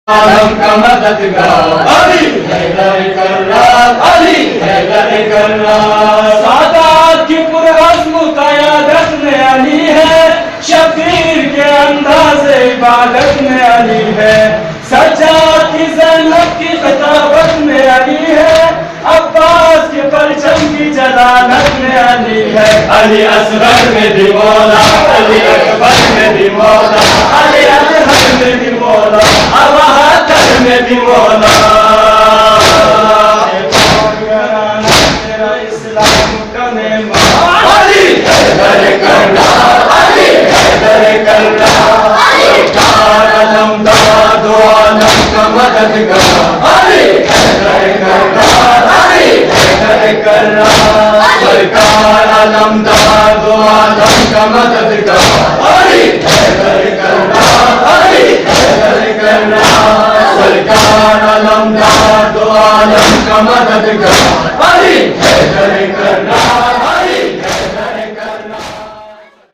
عالم کا مددگار علی حیدر کرار، علی حیدر کرار۔ سادات کی پرعزم قیادت میں علی ہے، شبیر کے انداز عبادت میں علی ہے، سجاد کی زینب کی خطابت میں علی ہے، عباس کے پرچم کی جلالت میں علی ہے۔ علی اصغر میں بھی مولا، علی اکبر میں بھی مولا، علی اطہر میں بھی مولا، ابوبکر میں بھی مولا۔ تیرا اسلام کا نعمت علی حیدر کرار، علی حیدر کرار۔ سرکار علمدار دو عالم کا مددگار علی حیدر کرار، علی حیدر کرار۔ سرکار علمدار دو عالم کا مددگار علی حیدر کرار، علی حیدر کرار۔ سرکار علمدار دو عالم کا مددگار علی حیدر کرار۔